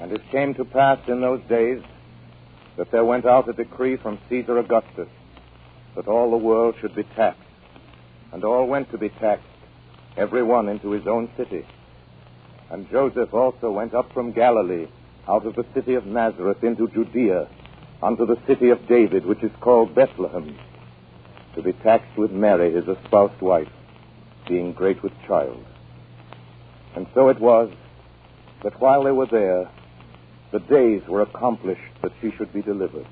And it came to pass in those days that there went out a decree from Caesar Augustus that all the world should be taxed. And all went to be taxed, every one into his own city. And Joseph also went up from Galilee, out of the city of Nazareth into Judea, unto the city of David, which is called Bethlehem, to be taxed with Mary, his espoused wife, being great with child. And so it was that while they were there, the days were accomplished that she should be delivered.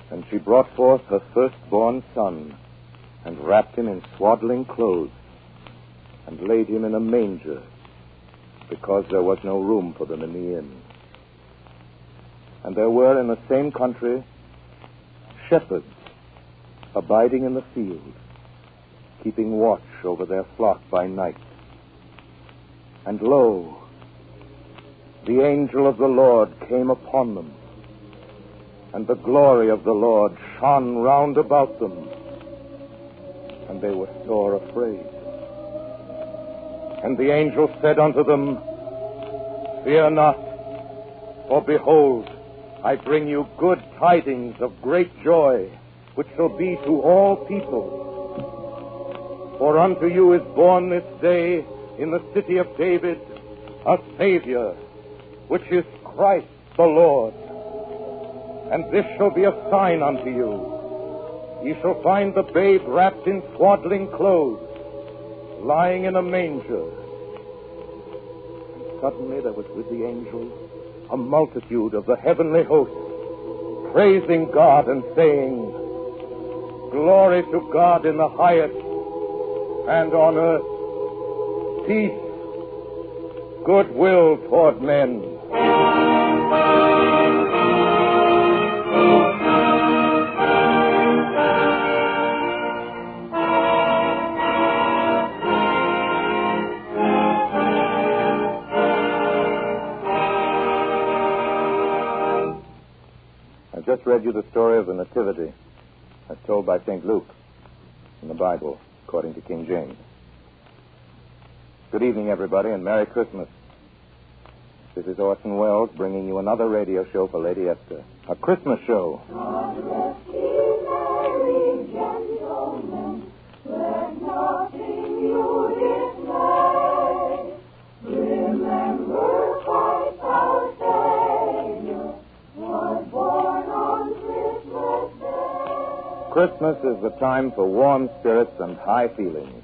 And she brought forth her firstborn son, and wrapped him in swaddling clothes, and laid him in a manger, because there was no room for them in the inn. And there were in the same country shepherds abiding in the field, keeping watch over their flock by night. And lo, the angel of the Lord came upon them, and the glory of the Lord shone round about them, and they were sore afraid. And the angel said unto them, Fear not, for behold, I bring you good tidings of great joy, which shall be to all people. For unto you is born this day in the city of David a Savior, which is Christ the Lord. And this shall be a sign unto you. Ye shall find the babe wrapped in swaddling clothes, lying in a manger. And suddenly there was with the angel a multitude of the heavenly host, praising God and saying, Glory to God in the highest, and on earth peace, goodwill toward men. I just read you the story of the Nativity as told by St. Luke in the Bible, according to King James. Good evening, everybody, and Merry Christmas. This is Orson Welles bringing you another radio show for Lady Esther, a Christmas show. God rest ye merry gentlemen, let nothing you dismay. Remember Christ our Savior was born on Christmas Day. Christmas is the time for warm spirits and high feelings.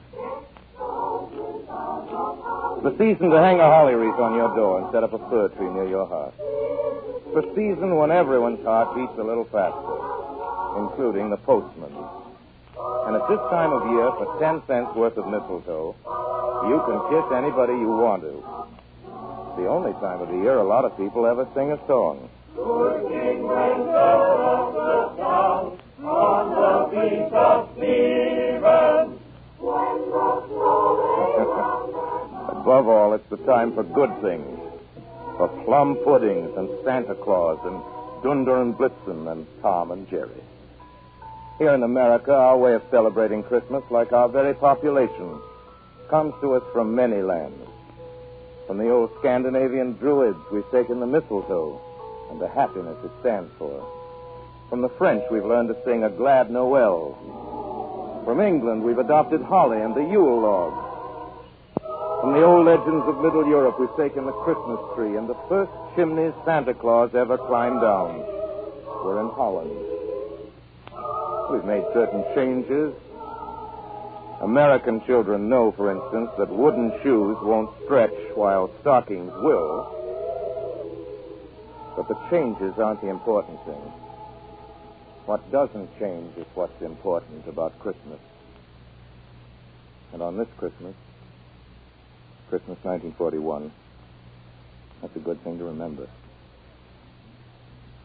The season to hang a holly wreath on your door and set up a fir tree near your heart. The season when everyone's heart beats a little faster, including the postman. And at this time of year, for 10 cents worth of mistletoe, you can kiss anybody you want to. It's the only time of the year a lot of people ever sing a song. Good King went up the town on the feast of Stephen, when the snow lay round their Above all, it's the time for good things, for plum puddings and Santa Claus and Dunder and Blitzen and Tom and Jerry. Here in America, our way of celebrating Christmas, like our very population, comes to us from many lands. From the old Scandinavian Druids, we've taken the mistletoe and the happiness it stands for. From the French, we've learned to sing a glad Noel. From England, we've adopted holly and the Yule log. From the old legends of Middle Europe, we've taken the Christmas tree and the first chimneys Santa Claus ever climbed down were in Holland. We've made certain changes. American children know, for instance, that wooden shoes won't stretch while stockings will. But the changes aren't the important thing. What doesn't change is what's important about Christmas. And on this Christmas 1941, that's a good thing to remember.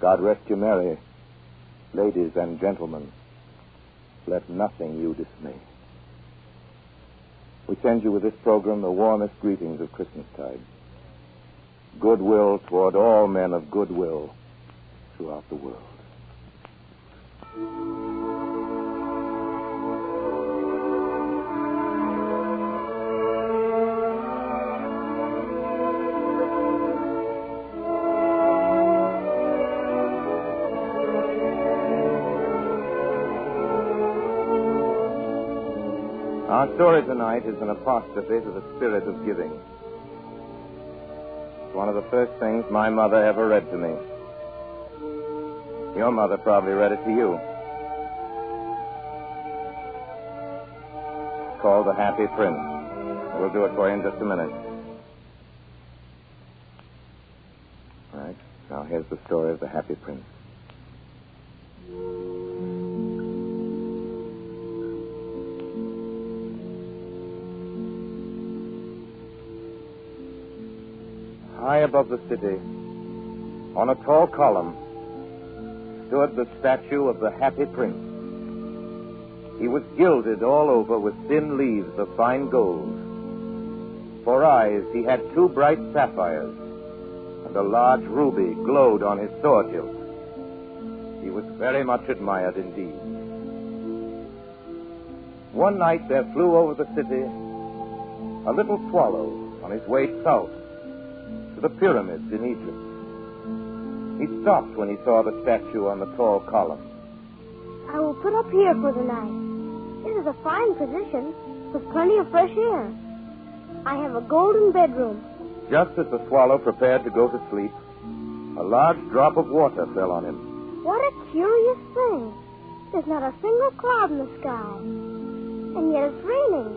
God rest you merry, ladies and gentlemen. Let nothing you dismay. We send you with this program the warmest greetings of Christmastide. Goodwill toward all men of goodwill throughout the world. Our story tonight is an apostrophe to the spirit of giving. It's one of the first things my mother ever read to me. Your mother probably read it to you. It's called The Happy Prince. We'll do it for you in just a minute. All right. Now here's the story of The Happy Prince. High above the city, on a tall column, stood the statue of the Happy Prince. He was gilded all over with thin leaves of fine gold. For eyes, he had 2 bright sapphires, and a large ruby glowed on his sword hilt. He was very much admired indeed. One night there flew over the city a little swallow on his way south to the pyramids in Egypt. He stopped when he saw the statue on the tall column. I will put up here for the night. This is a fine position with plenty of fresh air. I have a golden bedroom. Just as the swallow prepared to go to sleep, a large drop of water fell on him. What a curious thing. There's not a single cloud in the sky. And yet it's raining.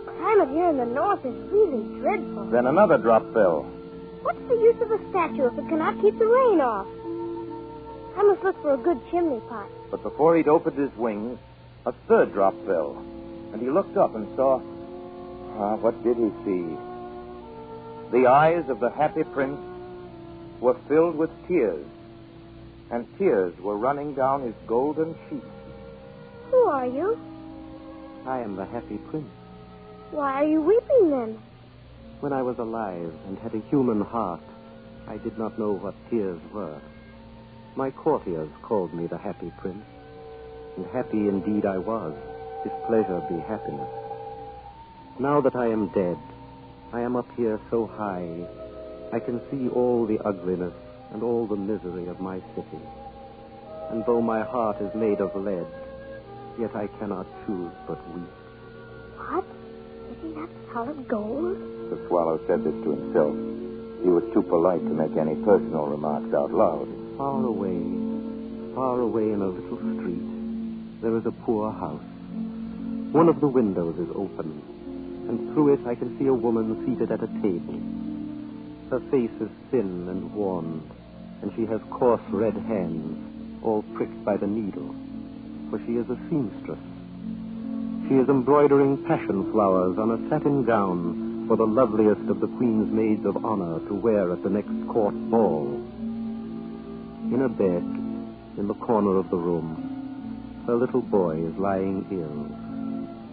The climate here in the north is really dreadful. Then another drop fell. What's the use of a statue if it cannot keep the rain off? I must look for a good chimney pot. But before he'd opened his wings, a third drop fell. And he looked up and saw... what did he see? The eyes of the Happy Prince were filled with tears, and tears were running down his golden cheeks. Who are you? I am the Happy Prince. Why are you weeping then? When I was alive and had a human heart, I did not know what tears were. My courtiers called me the Happy Prince, and happy indeed I was, if pleasure be happiness. Now that I am dead, I am up here so high, I can see all the ugliness and all the misery of my city. And though my heart is made of lead, yet I cannot choose but weep. What? Isn't that solid gold? The swallow said this to himself. He was too polite to make any personal remarks out loud. Far away in a little street, there is a poor house. One of the windows is open, and through it I can see a woman seated at a table. Her face is thin and worn, and she has coarse red hands, all pricked by the needle, for she is a seamstress. She is embroidering passion flowers on a satin gown for the loveliest of the Queen's maids of honor to wear at the next court ball. In a bed, in the corner of the room, her little boy is lying ill.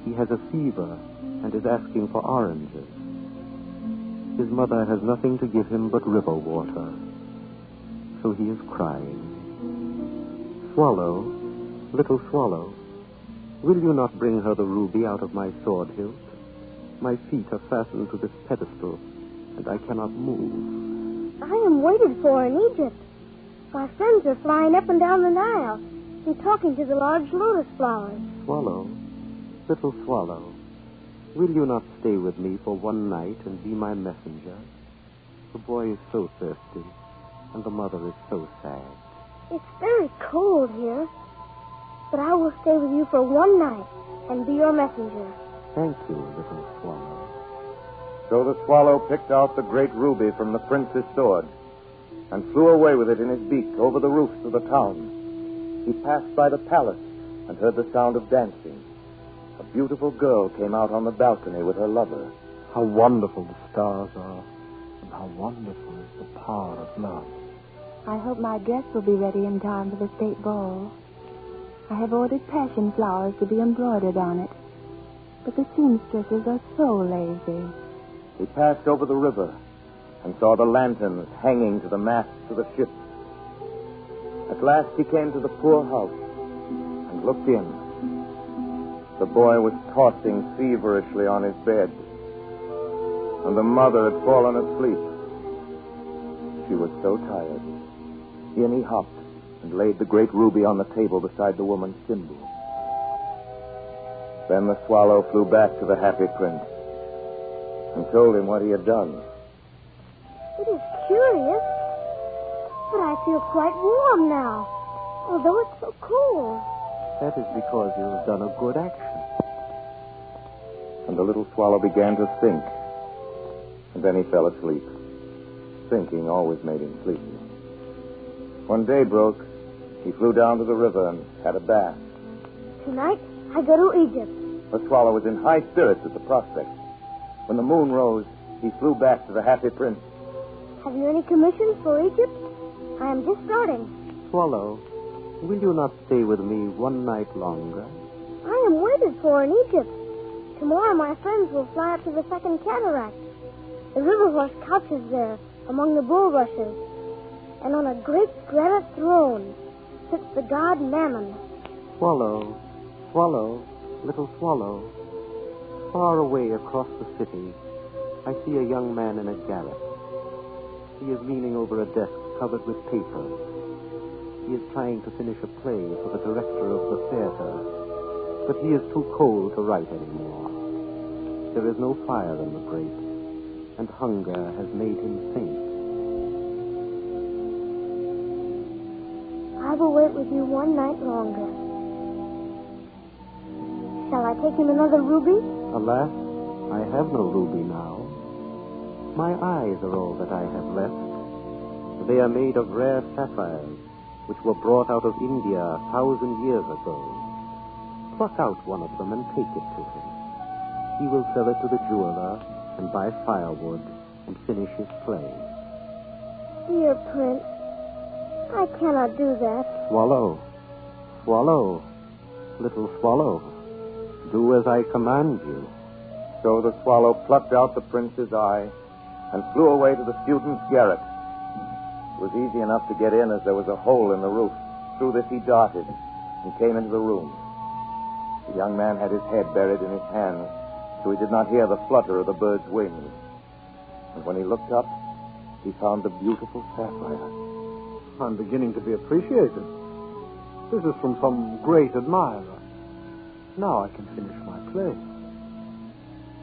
He has a fever and is asking for oranges. His mother has nothing to give him but river water, so he is crying. Swallow, little swallow, will you not bring her the ruby out of my sword hilt? My feet are fastened to this pedestal, and I cannot move. I am waited for in Egypt. My friends are flying up and down the Nile and talking to the large lotus flowers. Swallow, little swallow, will you not stay with me for one night and be my messenger? The boy is so thirsty, and the mother is so sad. It's very cold here, but I will stay with you for one night and be your messenger. Thank you, little swallow. So the swallow picked out the great ruby from the prince's sword and flew away with it in his beak over the roofs of the town. He passed by the palace and heard the sound of dancing. A beautiful girl came out on the balcony with her lover. How wonderful the stars are, and how wonderful is the power of love. I hope my dress will be ready in time for the state ball. I have ordered passion flowers to be embroidered on it, but the seamstresses are so lazy. He passed over the river and saw the lanterns hanging to the masts of the ships. At last he came to the poor house and looked in. The boy was tossing feverishly on his bed, and the mother had fallen asleep. She was so tired. In he hopped and laid the great ruby on the table beside the woman's thimble. Then the swallow flew back to the happy prince and told him what he had done. It is curious, but I feel quite warm now, although it's so cold. That is because you have done a good action. And the little swallow began to sink. And then he fell asleep. Sinking always made him sleepy. When day broke, he flew down to the river and had a bath. Tonight, I go to Egypt. The swallow was in high spirits at the prospect. When the moon rose, he flew back to the happy prince. Have you any commissions for Egypt? I am just starting. Swallow, will you not stay with me one night longer? I am waited for in Egypt. Tomorrow my friends will fly up to the second cataract. The river horse couches there among the bulrushes. And on a great granite throne sits the god Mammon. Swallow, swallow, little swallow. Far away across the city, I see a young man in a garret. He is leaning over a desk covered with papers. He is trying to finish a play for the director of the theater, but he is too cold to write anymore. There is no fire in the grate, and hunger has made him faint. I will wait with you one night longer. Shall I take him another ruby? Alas, I have no ruby now. My eyes are all that I have left. They are made of rare sapphires, which were brought out of India 1,000 years ago. Pluck out one of them and take it to him. He will sell it to the jeweler and buy firewood and finish his play. Dear Prince, I cannot do that. Swallow, swallow, little swallow, do as I command you. So the swallow plucked out the prince's eye and flew away to the student's garret. It was easy enough to get in as there was a hole in the roof. Through this he darted and came into the room. The young man had his head buried in his hands, so he did not hear the flutter of the bird's wings. And when he looked up, he found the beautiful sapphire. I'm beginning to be appreciated. This is from some great admirer. Now I can finish my play.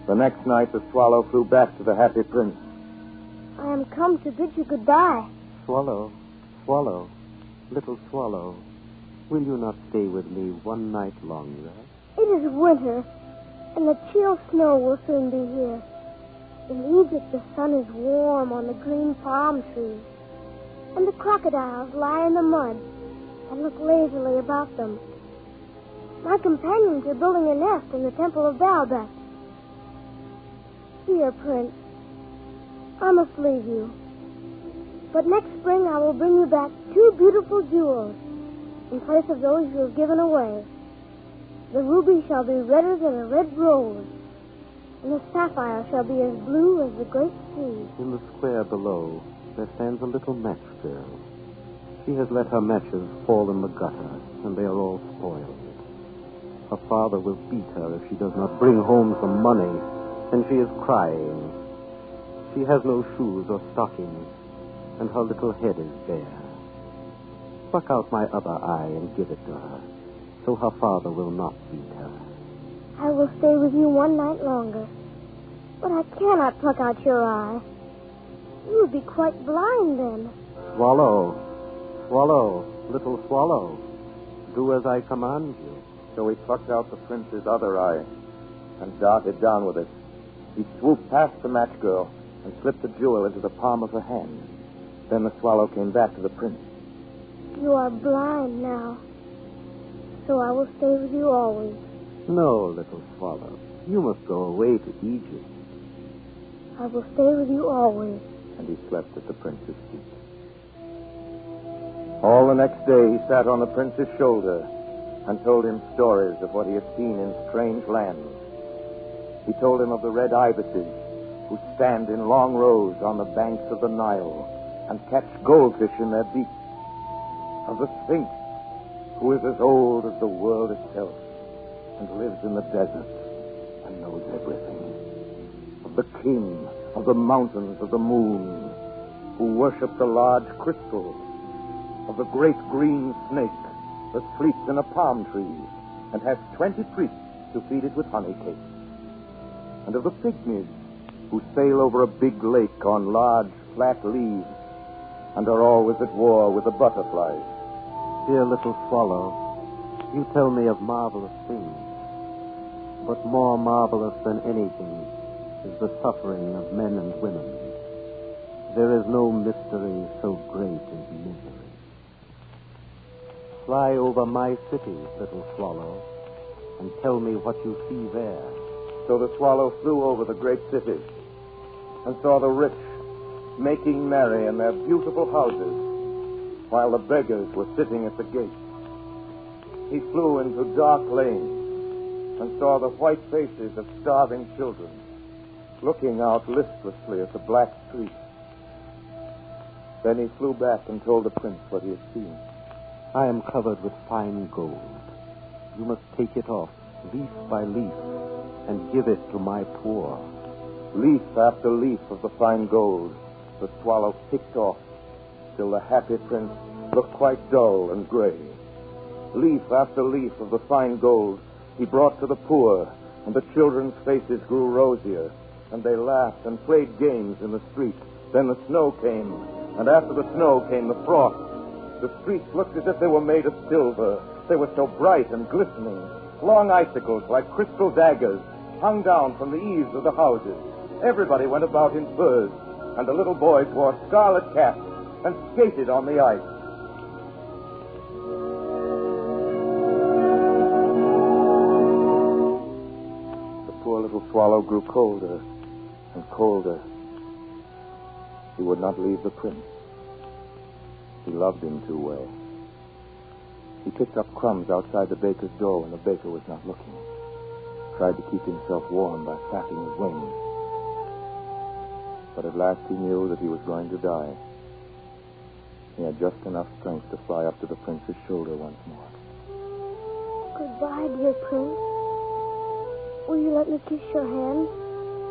The next night, the swallow flew back to the happy prince. I am come to bid you goodbye. Swallow, swallow, little swallow, will you not stay with me one night longer? It is winter, and the chill snow will soon be here. In Egypt, the sun is warm on the green palm trees, and the crocodiles lie in the mud and look lazily about them. My companions are building a nest in the temple of Baalbek. Dear Prince, I must leave you. But next spring I will bring you back 2 beautiful jewels in place of those you have given away. The ruby shall be redder than a red rose, and the sapphire shall be as blue as the great sea. In the square below, there stands a little match girl. She has let her matches fall in the gutter, and they are all spoiled. Her father will beat her if she does not bring home some money, and she is crying. She has no shoes or stockings, and her little head is bare. Pluck out my other eye and give it to her, so her father will not beat her. I will stay with you one night longer, but I cannot pluck out your eye. You would be quite blind then. Swallow, swallow, little swallow, do as I command you. So he plucked out the prince's other eye and darted down with it. He swooped past the match girl and slipped the jewel into the palm of her hand. Then the swallow came back to the prince. You are blind now, so I will stay with you always. No, little swallow, you must go away to Egypt. I will stay with you always. And he slept at the prince's feet. All the next day he sat on the prince's shoulder and told him stories of what he had seen in strange lands. He told him of the red ibises who stand in long rows on the banks of the Nile and catch goldfish in their beaks, of the Sphinx, who is as old as the world itself and lives in the desert and knows everything, of the king of the mountains of the moon, who worships a large crystal, of the great green snake that sleeps in a palm tree and has 20 priests to feed it with honey cakes, and of the pygmies who sail over a big lake on large, flat leaves and are always at war with the butterflies. Dear little swallow, you tell me of marvelous things, but more marvelous than anything is the suffering of men and women. There is no mystery so great as misery. Fly over my city, little swallow, and tell me what you see there. So the swallow flew over the great city and saw the rich making merry in their beautiful houses, while the beggars were sitting at the gates. He flew into dark lanes and saw the white faces of starving children looking out listlessly at the black streets. Then he flew back and told the prince what he had seen. I am covered with fine gold. You must take it off, leaf by leaf, and give it to my poor. Leaf after leaf of the fine gold the swallow picked off, till the happy prince looked quite dull and gray. Leaf after leaf of the fine gold he brought to the poor, and the children's faces grew rosier, and they laughed and played games in the street. Then the snow came, and after the snow came the frost. The streets looked as if they were made of silver. They were so bright and glistening. Long icicles, like crystal daggers, hung down from the eaves of the houses. Everybody went about in furs, and the little boys wore scarlet caps and skated on the ice. The poor little swallow grew colder and colder. He would not leave the prince. He loved him too well. He picked up crumbs outside the baker's door when the baker was not looking. Tried to keep himself warm by flapping his wings. But at last he knew that he was going to die. He had just enough strength to fly up to the prince's shoulder once more. Goodbye, dear prince. Will you let me kiss your hand?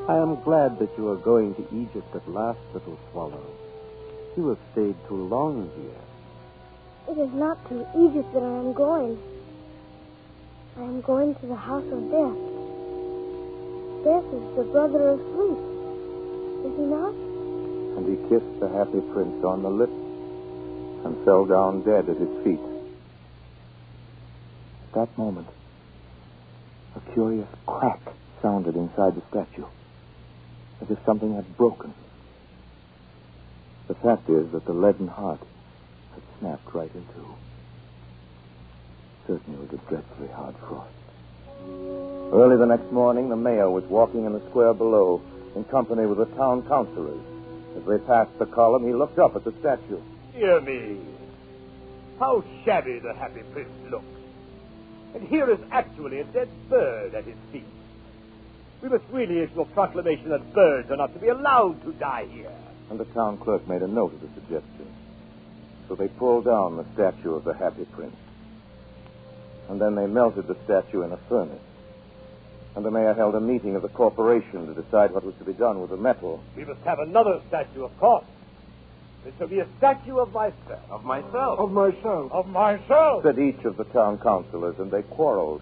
I am glad that you are going to Egypt at last, little swallow. You have stayed too long here. It is not to Egypt that I am going. I am going to the house of death. Death is the brother of sleep. Is he not? And he kissed the happy prince on the lips and fell down dead at his feet. At that moment, a curious crack sounded inside the statue, as if something had broken. The fact is that the leaden heart had snapped right in two. Certainly it was a dreadfully hard frost. Early the next morning, the mayor was walking in the square below in company with the town councilors. As they passed the column, he looked up at the statue. Dear me, how shabby the happy prince looks. And here is actually a dead bird at his feet. We must really issue a proclamation that birds are not to be allowed to die here. And the town clerk made a note of the suggestion. So they pulled down the statue of the happy prince. And then they melted the statue in a furnace. And the mayor held a meeting of the corporation to decide what was to be done with the metal. We must have another statue, of course. It shall be a statue of myself. Of myself. Of myself. Of myself. Said each of the town councilors, and they quarreled.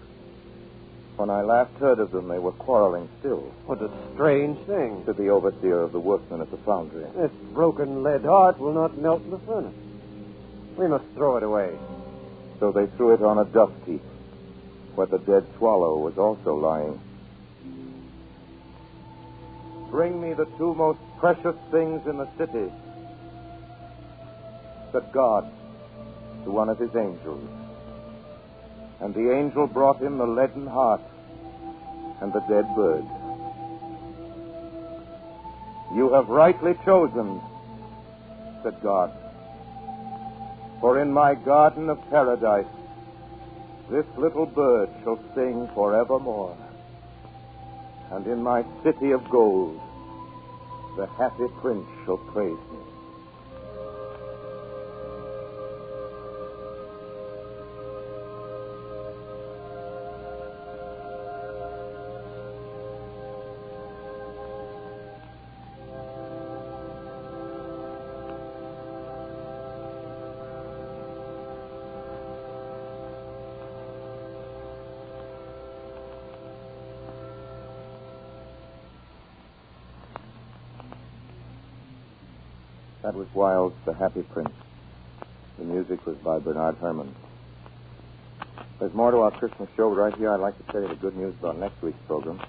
When I last heard of them, they were quarreling still. What a strange thing. Said the overseer of the workmen at the foundry. This broken lead heart will not melt in the furnace. We must throw it away. So they threw it on a dust heap, where the dead swallow was also lying. Bring me the two most precious things in the city, said God to one of his angels. And the angel brought him the leaden heart and the dead bird. You have rightly chosen, said God. For in my garden of paradise, this little bird shall sing forevermore. And in my city of gold, the happy prince shall praise me. That was Wilde's The Happy Prince. The music was by Bernard Herrmann. There's more to our Christmas show, but right here I'd like to tell you the good news about next week's program.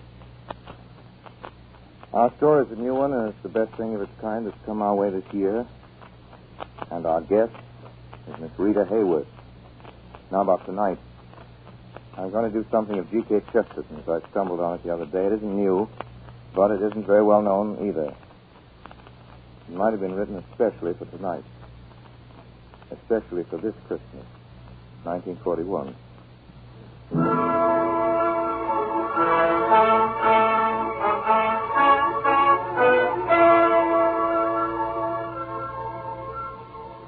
Our store is a new one, and it's the best thing of its kind that's come our way this year. And our guest is Miss Rita Hayworth. Now about tonight. I'm going to do something of G.K. Chesterton's. I stumbled on it the other day. It isn't new, but it isn't very well known either. It might have been written especially for tonight. Especially for this Christmas, 1941.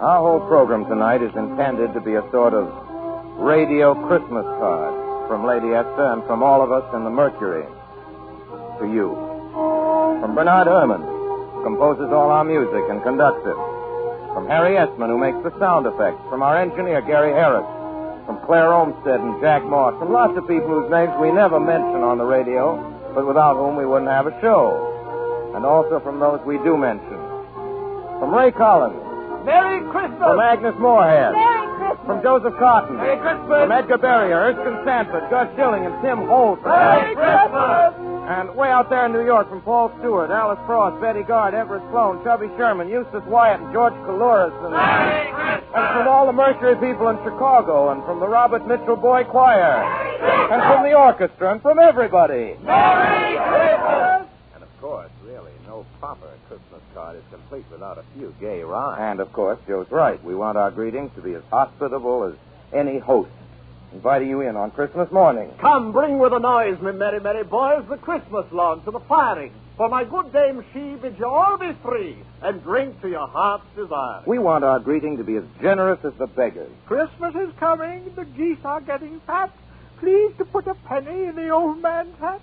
Our whole program tonight is intended to be a sort of radio Christmas card from Lady Esther and from all of us in the Mercury to you. From Bernard Herrmann, who composes all our music and conducts it. From Harry Esman, who makes the sound effects. From our engineer, Gary Harris. From Claire Olmsted and Jack Moss. From lots of people whose names we never mention on the radio, but without whom we wouldn't have a show. And also from those we do mention. From Ray Collins. Merry Christmas! From Agnes Moorehead. Merry Christmas. From Joseph Cotton. Merry Christmas! From Edgar Berrier, Erskine Sanford, Gus Schilling, and Tim Holt. Merry Christmas! And way out there in New York, from Paul Stewart, Alice Frost, Betty Gard, Everett Sloan, Chubby Sherman, Eustace Wyatt, and George Coulouris. Merry Christmas! And from all the Mercury people in Chicago, and from the Robert Mitchell Boy Choir, and from the orchestra, and from everybody. Merry Christmas! And of course, really, no proper Christmas card is complete without a few gay rhymes. And of course, Joe's right. We want our greetings to be as hospitable as any host, inviting you in on Christmas morning. Come, bring with a noise, me merry, merry boys, the Christmas lawn to the firing. For my good Dame she bids you all be free, and drink to your heart's desire. We want our greeting to be as generous as the beggars. Christmas is coming, the geese are getting fat. Please to put a penny in the old man's hat.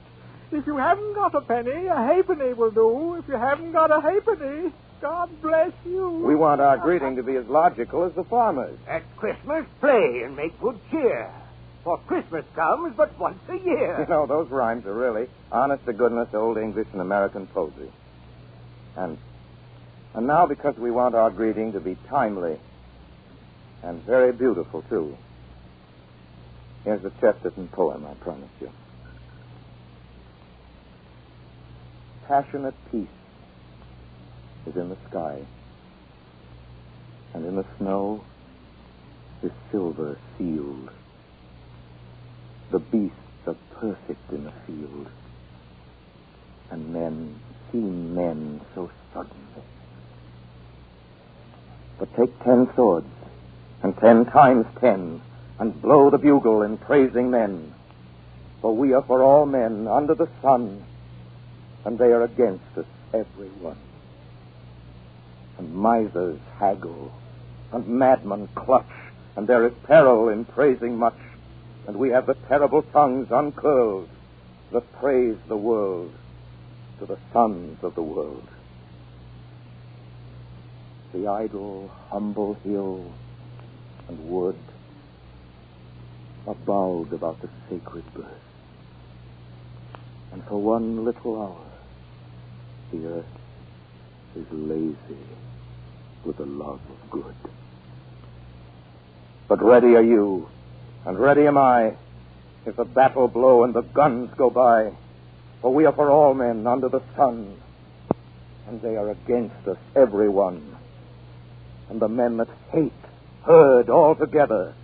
If you haven't got a penny, a halfpenny will do. If you haven't got a halfpenny, God bless you. We want our greeting to be as logical as the farmers. At Christmas, play and make good cheer. For Christmas comes but once a year. You know, those rhymes are really honest-to-goodness old English and American poesy. And now, because we want our greeting to be timely and very beautiful, too, here's a Chesterton poem, I promise you. Passionate peace is in the sky, and in the snow is silver sealed. The beasts are perfect in the field, and men seem men so suddenly. But take 10 swords, and 10 times 10, and blow the bugle in praising men. For we are for all men under the sun, and they are against us, every one. And misers haggle, and madmen clutch, and there is peril in praising much, and we have the terrible tongues uncurled that praise the world to the sons of the world. The idle, humble hill and wood are bowed about the sacred birth, and for one little hour the earth is lazy with the love of good. But ready are you, and ready am I, if the battle blow and the guns go by. For we are for all men under the sun, and they are against us, every one. And the men that hate herd all together,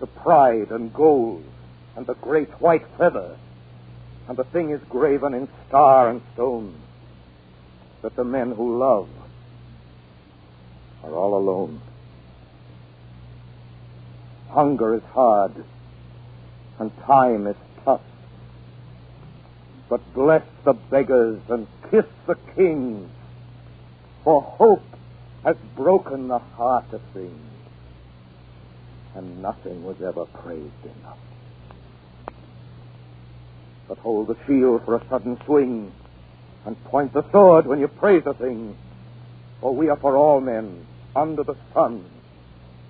the pride and gold and the great white feather. And the thing is graven in star and stone, that the men who love are all alone. Hunger is hard, and time is tough. But bless the beggars and kiss the kings, for hope has broken the heart of things, and nothing was ever praised enough. But hold the shield for a sudden swing, and point the sword when you praise a thing. For we are for all men under the sun,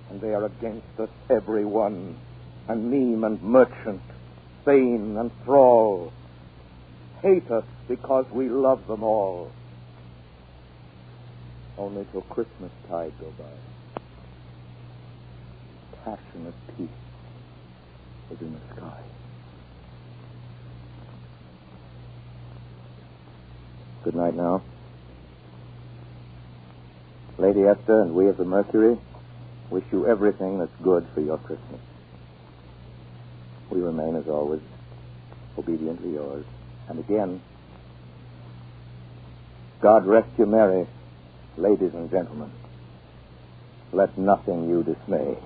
and they are against us, every one, and meme and merchant, thane and thrall, hate us because we love them all. Only till Christmas tide go by. Passionate peace was in the sky. Good night now. Lady Esther and we of the Mercury wish you everything that's good for your Christmas. We remain, as always, obediently yours. And again, God rest you merry, ladies and gentlemen. Let nothing you dismay.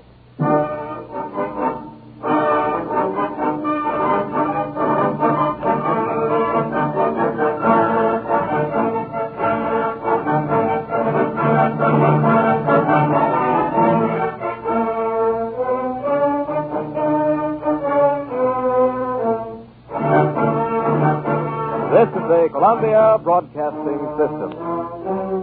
This is the Columbia Broadcasting System.